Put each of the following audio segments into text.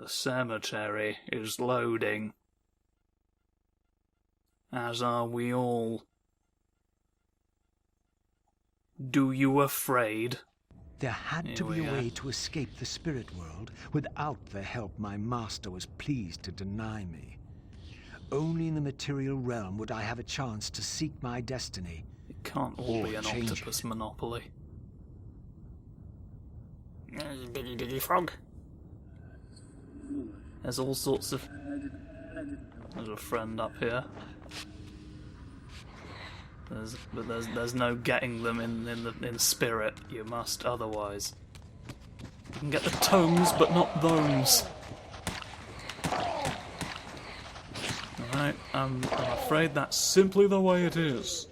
The cemetery is loading. As are we all. Do you afraid? There had to be a way to escape the spirit world without the help my master was pleased to deny me. Only in the material realm would I have a chance to seek my destiny. It can't all be an octopus monopoly. Diggy frog. There's all sorts of... There's a friend up here. There's no getting them in spirit. You must otherwise. You can get the tomes, but not those. Alright, I'm afraid that's simply the way it is.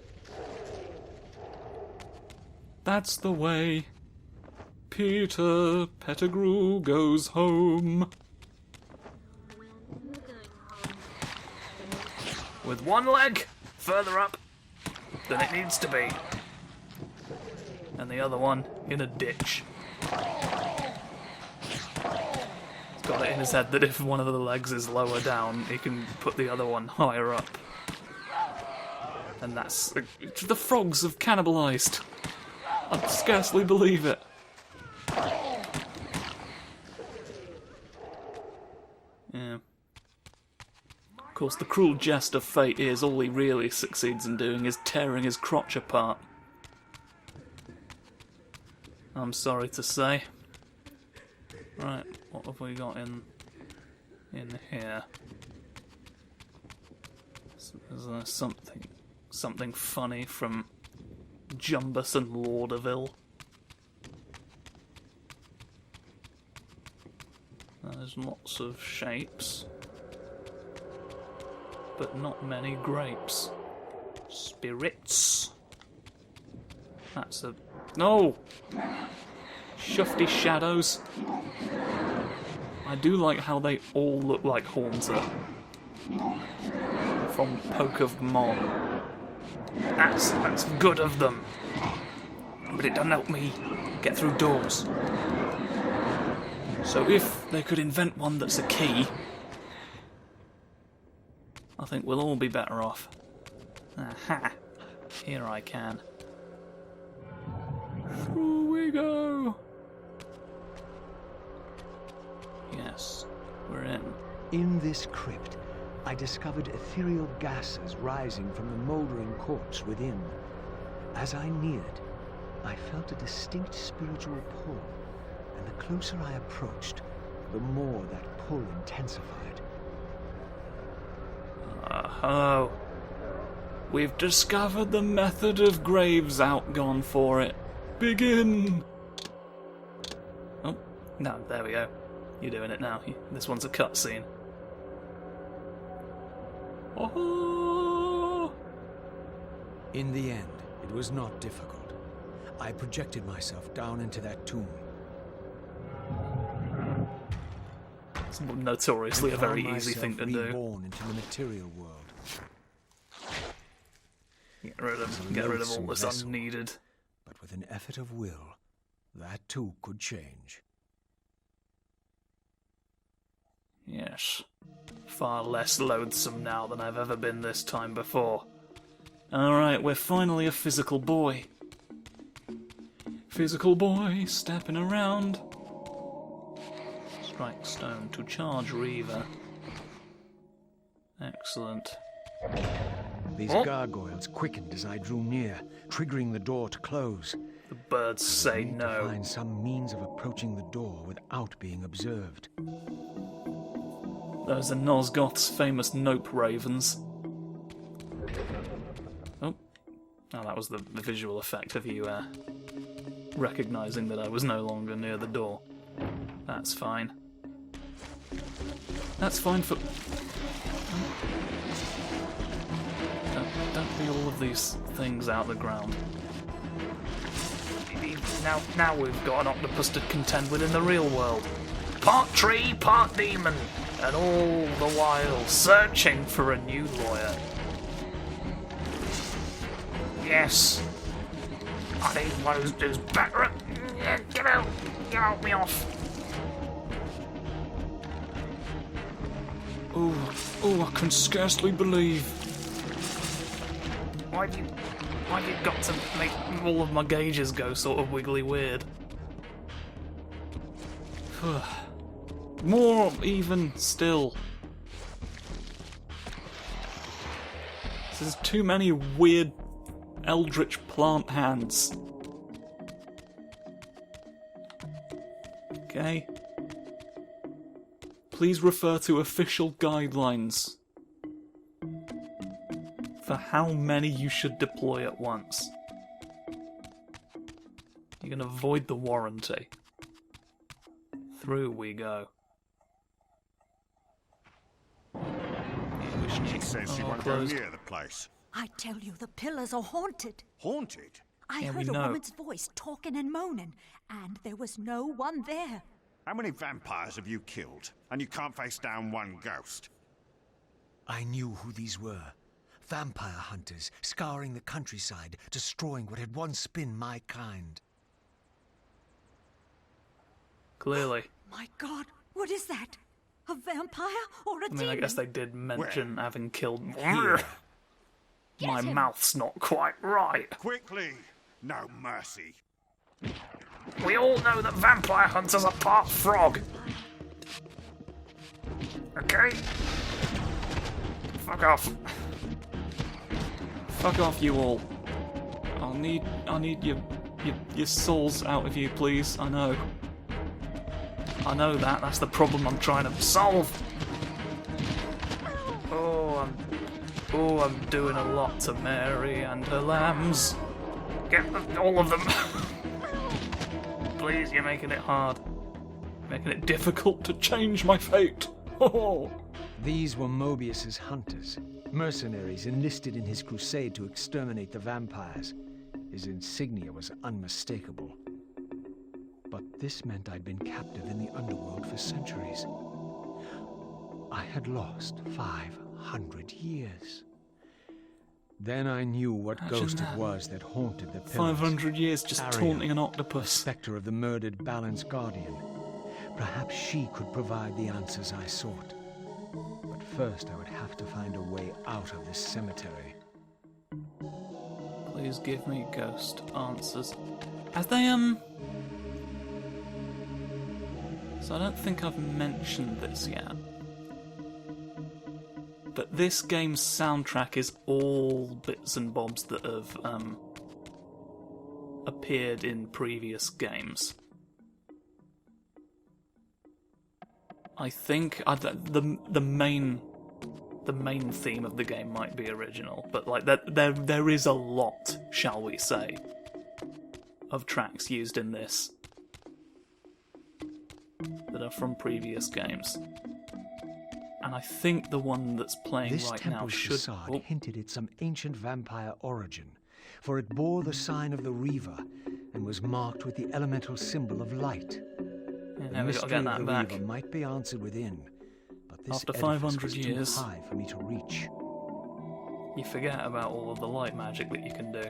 That's the way Peter Pettigrew goes home. With one leg further up than it needs to be. And the other one in a ditch. He's got it in his head that if one of the legs is lower down, he can put the other one higher up. And that's... The frogs have cannibalised. I scarcely believe it. Yeah. Of course, the cruel jest of fate is all he really succeeds in doing is tearing his crotch apart. I'm sorry to say. Right, what have we got in here? Is there something funny from Jumbus and Lauderdale? There's lots of shapes, but not many grapes. Spirits. That's a... No! Shufty shadows. I do like how they all look like Haunter. From Poke of Mon. That's good of them. But it doesn't help me get through doors. So if they could invent one that's a key, I think we'll all be better off. Aha! Here I can. Through we go! Yes, we're in. In this crypt, I discovered ethereal gases rising from the mouldering corpse within. As I neared, I felt a distinct spiritual pull, and the closer I approached, the more that pull intensified. Oh. We've discovered the method of graves outgone for it. Begin! Oh, no, there we go. You're doing it now. This one's a cutscene. Oh! In the end, it was not difficult. I projected myself down into that tomb. It's notoriously a very easy thing to do. Reborn into the material world. Get rid of all this unneeded. But with an effort of will, that too could change. Yes. Far less loathsome now than I've ever been this time before. Alright, we're finally a physical boy. Physical boy, stepping around. Strike stone to charge Reaver. Excellent. These gargoyles quickened as I drew near, triggering the door to close. The birds say I need no. to find some means of approaching the door without being observed. Those are Nosgoth's famous Noperavens. Oh, that was the visual effect of you recognising that I was no longer near the door. That's fine. That's fine for... Don't be all of these things out the ground. Now we've got an octopus to contend with in the real world. Part tree, part demon, and all the while searching for a new lawyer. Yes. I need one who's better at... Get out! Get out me off! Oh, I can scarcely believe. Why'd you got to make all of my gauges go sort of wiggly weird? More even still. There's too many weird eldritch plant hands. Okay. Please refer to official guidelines for how many you should deploy at once. You can avoid the warranty. Through we go. She says she won't go near the place. I tell you, the pillars are haunted. Haunted? I Yeah, we heard a know. woman's voice talking and moaning, and there was no one there. How many vampires have you killed? And you can't face down one ghost? I knew who these were. Vampire hunters, scouring the countryside, destroying what had once been my kind. Clearly. My God, what is that? A vampire or a I mean, demon? I guess they did mention having killed... Here. My mouth's not quite right. Quickly! No mercy. We all know that vampire hunters are part frog. Okay? Fuck off. Fuck off, you all. I need your souls out of you, please. I know that. That's the problem I'm trying to solve. I'm doing a lot to Mary and her lambs. Get all of them. Please, you're making it hard. Making it difficult to change my fate. Oh. These were Mobius's hunters, mercenaries enlisted in his crusade to exterminate the vampires. His insignia was unmistakable. But this meant I'd been captive in the underworld for centuries. I had lost 500 years. Then I knew what Imagine ghost that. it was that haunted the pillars. 500 years just Ariel, taunting an the octopus. specter of the murdered Balin's guardian. Perhaps she could provide the answers I sought. But first I would have to find a way out of this cemetery. Please give me ghost answers. As they, So I don't think I've mentioned this yet. But this game's soundtrack is all bits and bobs that have, appeared in previous games. I think the main theme of the game might be original, but like there is a lot, shall we say, of tracks used in this that are from previous games. And I think the one that's playing This right now temple's should... facade hinted at some ancient vampire origin, for it bore the sign of the Reaver and was marked with the elemental symbol of light. Yeah, The now we've got to mystery get of that the back. Reaver might be answered within, but this After edifice 500 was years. too high for me to reach. You forget about all of the light magic that you can do.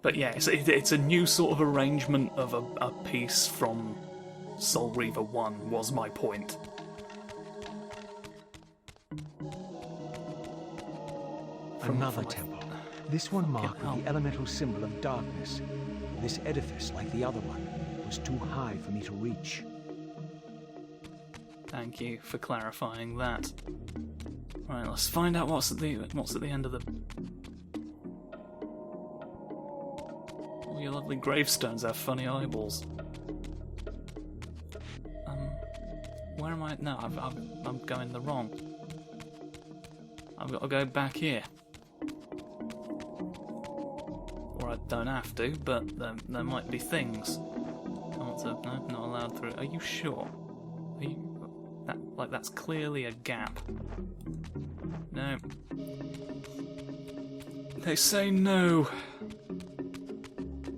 But yeah, it's a new sort of arrangement of a piece from Soul Reaver 1, was my point. Another temple. This one marked with the elemental symbol of darkness. This edifice, like the other one, was too high for me to reach. Thank you for clarifying that. Right, let's find out what's at the end of the... All your lovely gravestones have funny eyeballs. Where am I? No, I'm going the wrong. I've got to go back here. Or I don't have to, but there might be things. I want to... No, not allowed through. Are you sure? Are you... that's clearly a gap. No. They say no.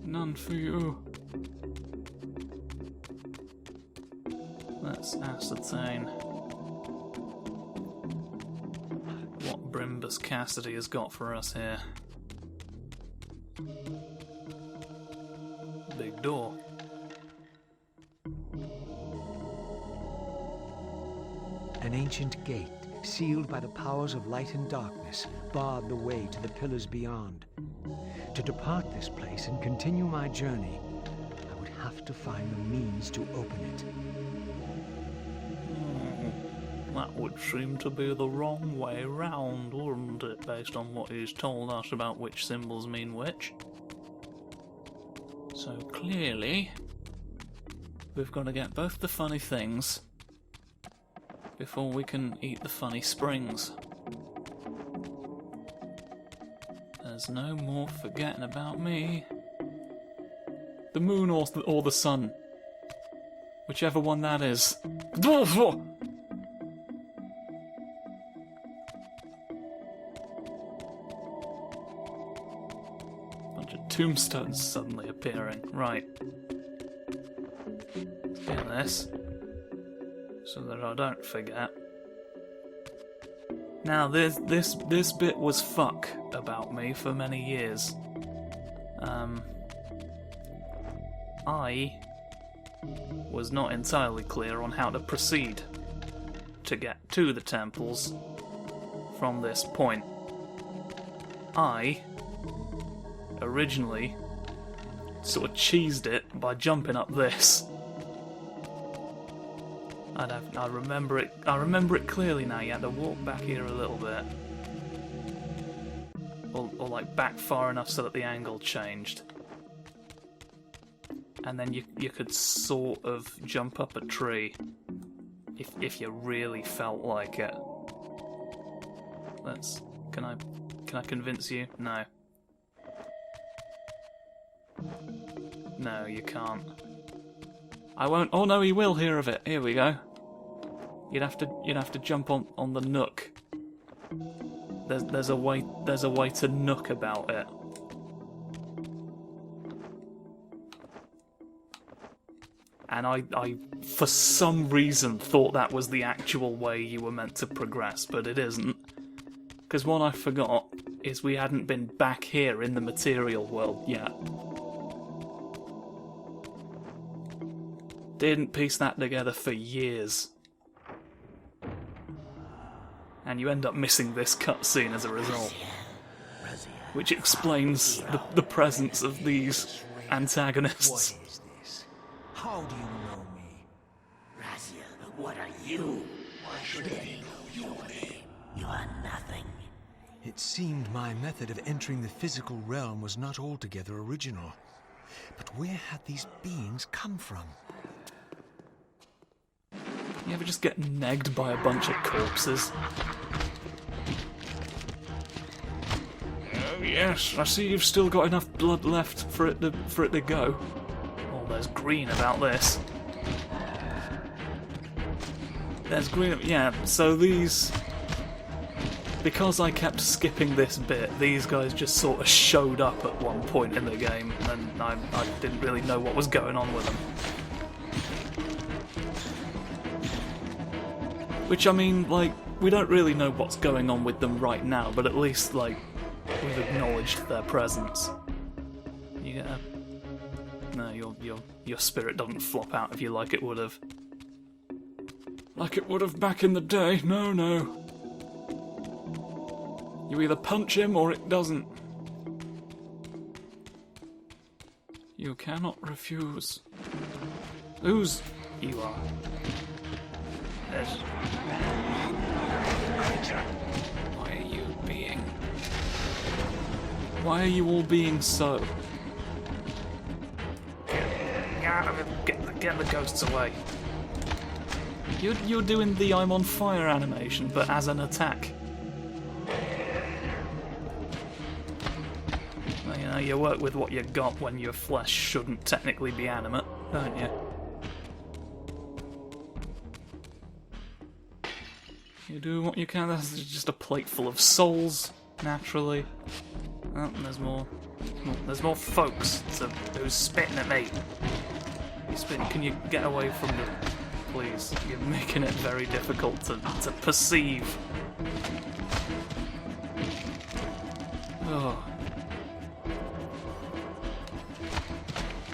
None for you. Let's ascertain what Brimbus Cassidy has got for us here. big door. An ancient gate, sealed by the powers of light and darkness, barred the way to the pillars beyond. To depart this place and continue my journey, I would have to find the means to open it. That would seem to be the wrong way round, wouldn't it, based on what he's told us about which symbols mean which? So clearly, we've got to get both the funny things before we can eat the funny springs. There's no more forgetting about me. The moon or the sun. Whichever one that is. Bunch of tombstones suddenly appearing. Right. Let's get this, so that I don't forget. Now, this bit was fuck about me for many years. I was not entirely clear on how to proceed to get to the temples from this point. I originally sort of cheesed it by jumping up this. I remember it. I remember it clearly now. You had to walk back here a little bit, or like back far enough so that the angle changed, and then you could sort of jump up a tree if you really felt like it. Can I convince you? No. No, you can't. I won't. Oh no, he will hear of it. Here we go. You'd have to jump on the nook. There's a way to nook about it. And I for some reason thought that was the actual way you were meant to progress, but it isn't. Because what I forgot is we hadn't been back here in the material world yet. Didn't piece that together for years. And you end up missing this cutscene as a result. Which explains the presence of these antagonists. What is this? How do you know me? Razia, what are you? Why should they know your name? You are nothing. It seemed my method of entering the physical realm was not altogether original. But where had these beings come from? You ever just get negged by a bunch of corpses? Oh yes, I see you've still got enough blood left for it to go. Oh, there's green about this. There's green, yeah, so these... Because I kept skipping this bit, these guys just sort of showed up at one point in the game, and I didn't really know what was going on with them. Which, I mean, like, we don't really know what's going on with them right now, but at least, like, we've acknowledged their presence. You get a... No, your spirit doesn't flop out if you like it would have. Like it would have back in the day. No, no. You either punch him or it doesn't. You cannot refuse. Who's... You are. Yes. Why are you all being so? Get the ghosts away. You're doing the I'm on fire animation, but as an attack. Well, you know, you work with what you got when your flesh shouldn't technically be animate, don't you? You do what you can. That's just a plate full of souls, naturally. Oh, there's more. There's more folks who's spitting at me. Can you get away from the... Please, you're making it very difficult to perceive. Oh.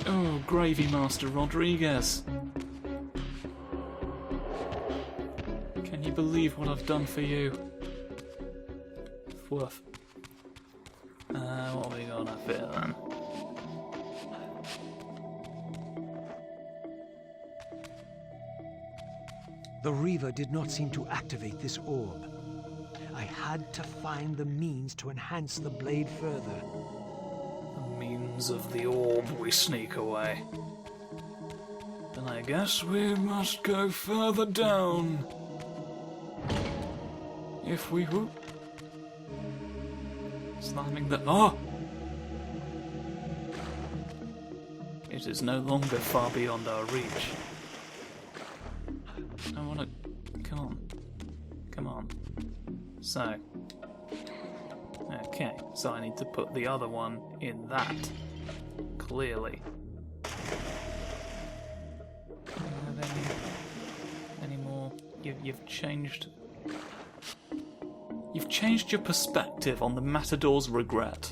Oh, Gravy Master Rodriguez. Can you believe what I've done for you? Woof. What have we got up here then? The Reaver did not seem to activate this orb. I had to find the means to enhance the blade further. The means of the orb, we sneak away. Then I guess we must go further down. If we whoop. Slamming the... Oh! It is no longer far beyond our reach. I wanna... Come on. Come on. So... Okay, so I need to put the other one in that. Clearly. Any more? You've changed... You've changed your perspective on the Matador's regret.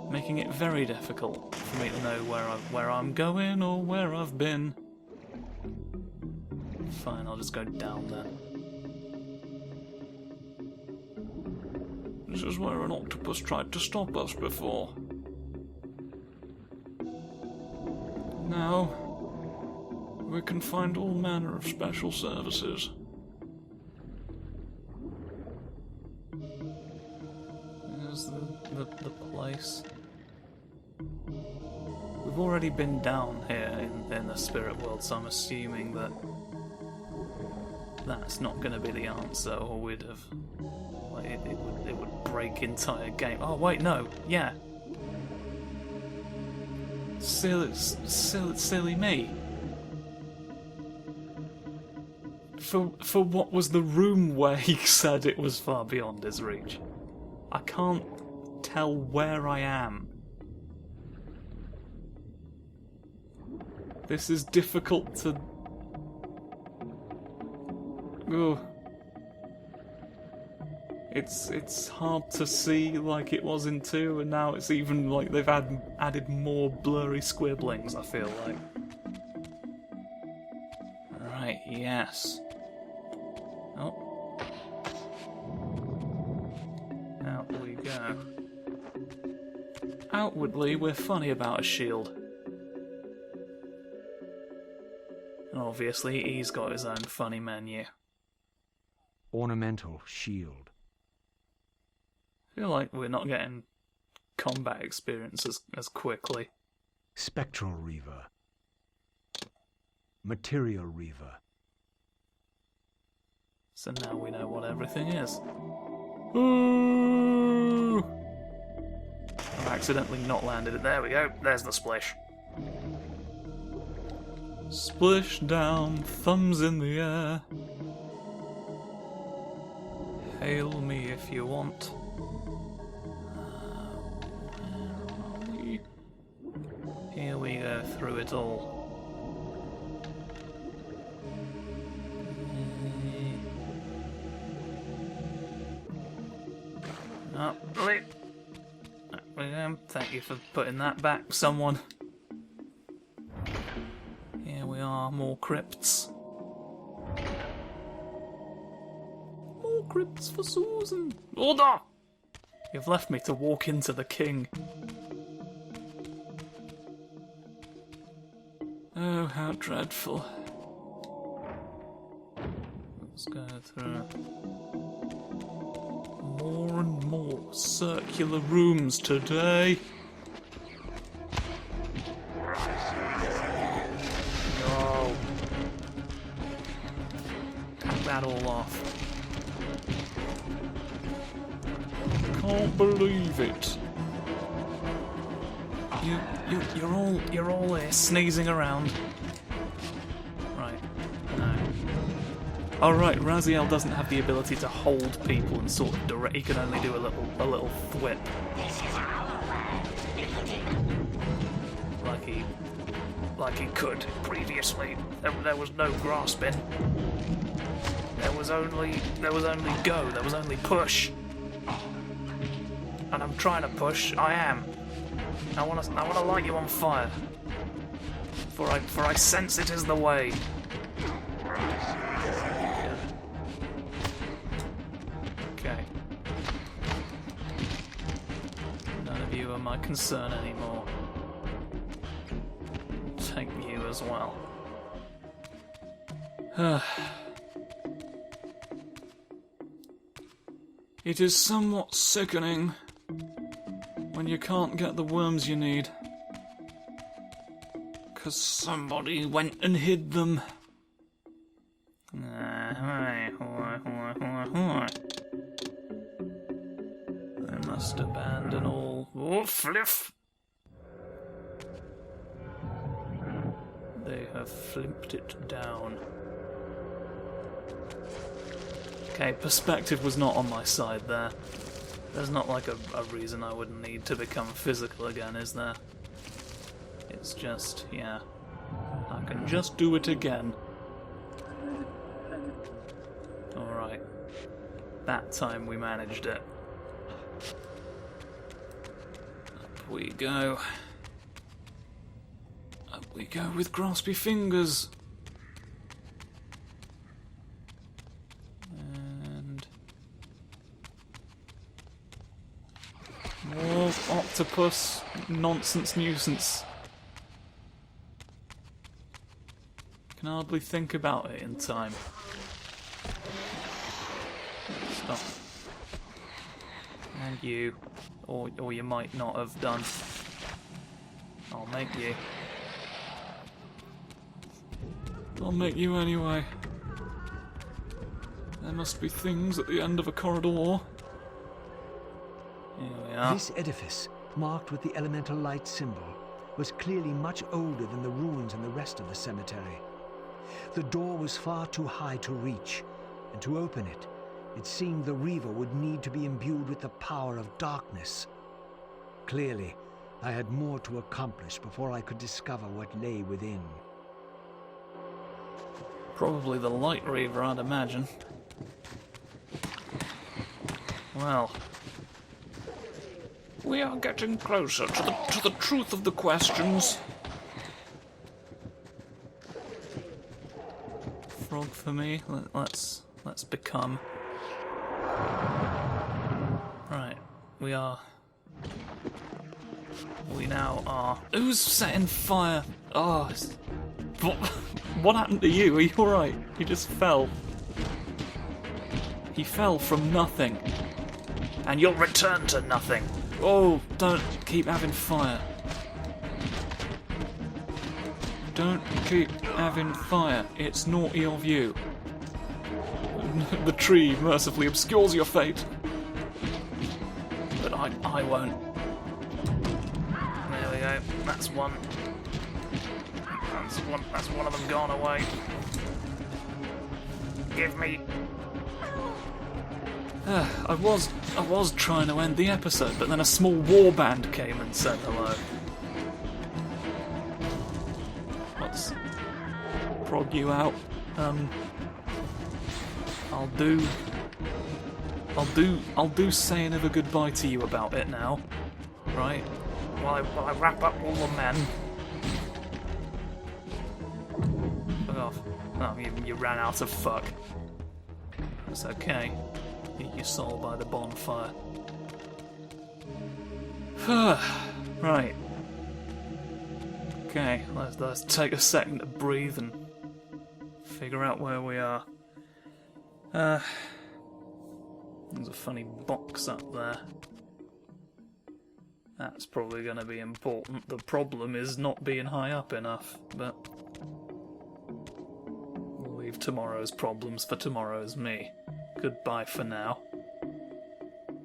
Making it very difficult for me to know where I'm going or where I've been. Fine, I'll just go down then. This is where an octopus tried to stop us before. Now, we can find all manner of special services. There's the place. We've already been down here in the spirit world, so I'm assuming that that's not going to be the answer, or we'd have... Like, it would break entire game. Oh wait, no, yeah. Silly me. For what was the room where he said it was far beyond his reach? I can't tell where I am. This is difficult to... Ugh. It's hard to see like it was in 2, and now it's even like they've added more blurry squibblings, I feel like. Right, yes. Oh. Out we go. Outwardly, we're funny about a shield. And obviously, he's got his own funny menu. Ornamental shield. I feel like we're not getting combat experience as quickly. Spectral Reaver. Material Reaver. So now we know what everything is. Ooh! I've accidentally not landed it. There we go. There's the splish. Splish down, thumbs in the air. Hail me if you want. Here we go through it all. Thank you for putting that back, someone. Here we are, more crypts. More crypts for Susan. Order! You've left me to walk into the king. Oh, how dreadful. Let's go through more and more circular rooms today. No. Take that all off. Can't believe it. You're all there sneezing around. Right. No. Oh right, Raziel doesn't have the ability to hold people and sort of direct. He can only do a little thwip. Like he could previously. There was no grasping. There was only go. There was only push. and I'm trying to push. I am. I want to light you on fire. For I sense it is the way. Okay. None of you are my concern anymore. Take you as well. It is somewhat sickening when you can't get the worms you need. 'Cause somebody went and hid them. They must abandon all... Oh, fliff! They have flipped it down. Okay, perspective was not on my side there. There's not like a reason I would need to become physical again, is there? It's just, yeah. I can just do it again. Alright. That time we managed it. Up we go. Up we go with graspy fingers. And... more octopus nonsense nuisance. Can hardly think about it in time. Stop. And you. Or you might not have done. I'll make you. I'll make you anyway. There must be things at the end of a corridor. Here we are. This edifice, marked with the elemental light symbol, was clearly much older than the ruins in the rest of the cemetery. The door was far too high to reach, and to open it, it seemed the Reaver would need to be imbued with the power of darkness. Clearly, I had more to accomplish before I could discover what lay within. Probably the Light Reaver, I'd imagine. Well, we are getting closer to the truth of the questions. Frog for me. Let's become. Right, we now are. Who's setting fire? Oh, what happened to you? Are you alright? He just fell. He fell from nothing. And you'll return to nothing. Oh, don't keep having fire. Don't keep having fire. It's naughty of you. The tree mercifully obscures your fate. But I won't. There we go. That's one. That's one of them gone away. Give me. I was trying to end the episode, but then a small war band came and said hello. Let's prod you out. I'll do saying of a goodbye to you about it now. Right? While I wrap up all the men. Fuck off. Oh, you ran out of fuck. It's okay. Eat your soul by the bonfire. Right. Okay, let's take a second to breathe and figure out where we are. There's a funny box up there. That's probably going to be important. The problem is not being high up enough, but we'll leave tomorrow's problems for tomorrow's me. Goodbye for now.